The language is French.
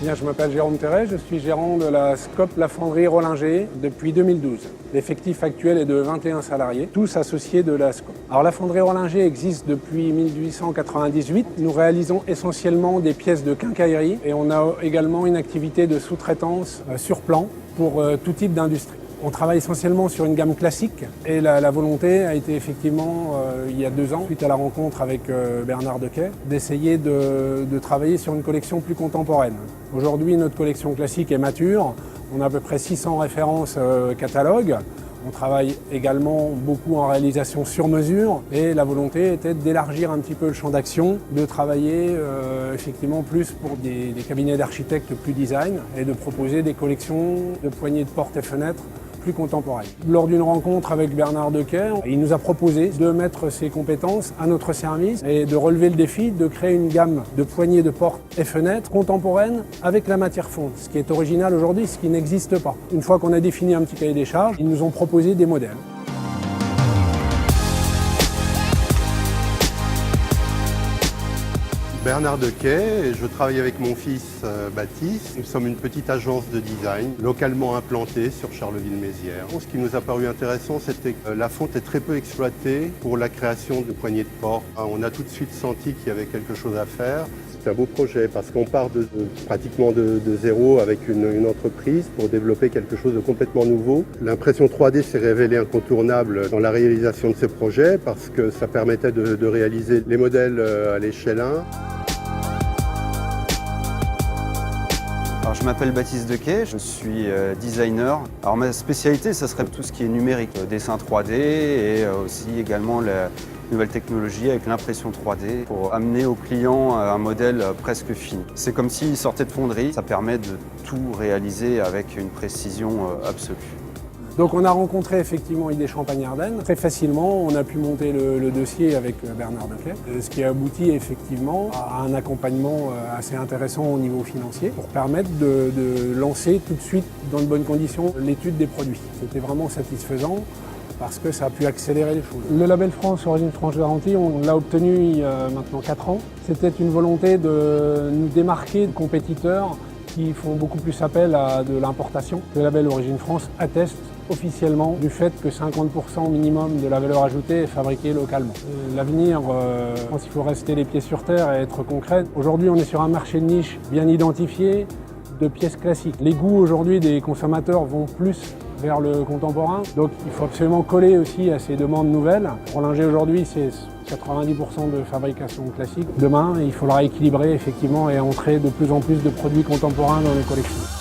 Bien, je m'appelle Jérôme Terret, je suis gérant de la SCOP La Fonderie Rollinger depuis 2012. L'effectif actuel est de 21 salariés, tous associés de la SCOP. Alors la Fonderie Rollinger existe depuis 1898. Nous réalisons essentiellement des pièces de quincaillerie et on a également une activité de sous-traitance sur plan pour tout type d'industrie. On travaille essentiellement sur une gamme classique et la volonté a été effectivement, il y a 2 ans, suite à la rencontre avec Bernard Dequet, d'essayer de travailler sur une collection plus contemporaine. Aujourd'hui, notre collection classique est mature. On a à peu près 600 références catalogues. On travaille également beaucoup en réalisation sur mesure et la volonté était d'élargir un petit peu le champ d'action, de travailler effectivement plus pour des cabinets d'architectes plus design et de proposer des collections de poignées de portes et fenêtres plus contemporaine. Lors d'une rencontre avec Bernard Dequet, il nous a proposé de mettre ses compétences à notre service et de relever le défi de créer une gamme de poignées de portes et fenêtres contemporaines avec la matière fonte, ce qui est original aujourd'hui, ce qui n'existe pas. Une fois qu'on a défini un petit cahier des charges, ils nous ont proposé des modèles. Bernard Dequet, et je travaille avec mon fils Baptiste. Nous sommes une petite agence de design localement implantée sur Charleville-Mézières. Ce qui nous a paru intéressant, c'était que la fonte est très peu exploitée pour la création de poignées de porte. On a tout de suite senti qu'il y avait quelque chose à faire. C'est un beau projet parce qu'on part pratiquement de zéro avec une entreprise pour développer quelque chose de complètement nouveau. L'impression 3D s'est révélée incontournable dans la réalisation de ce projet parce que ça permettait de réaliser les modèles à l'échelle 1. Alors, je m'appelle Baptiste Dequet, je suis designer. Alors ma spécialité, ça serait tout ce qui est numérique, dessin 3D et aussi également la nouvelle technologie avec l'impression 3D pour amener au client un modèle presque fini. C'est comme s'il sortait de fonderie, ça permet de tout réaliser avec une précision absolue. Donc on a rencontré effectivement ID Champagne-Ardenne. Très facilement, on a pu monter le dossier avec Bernard Dequet, ce qui a abouti effectivement à un accompagnement assez intéressant au niveau financier pour permettre de lancer tout de suite dans de bonnes conditions l'étude des produits. C'était vraiment satisfaisant parce que ça a pu accélérer les choses. Le label France Origine France Garantie, on l'a obtenu il y a maintenant 4 ans. C'était une volonté de nous démarquer de compétiteurs qui font beaucoup plus appel à de l'importation. Le label Origine France atteste officiellement du fait que 50% minimum de la valeur ajoutée est fabriquée localement. L'avenir, je pense qu'il faut rester les pieds sur terre et être concret. Aujourd'hui, on est sur un marché de niche bien identifié de pièces classiques. Les goûts aujourd'hui des consommateurs vont plus vers le contemporain, donc il faut absolument coller aussi à ces demandes nouvelles. Rollinger aujourd'hui, c'est 90% de fabrication classique. Demain, il faudra équilibrer effectivement et entrer de plus en plus de produits contemporains dans les collections.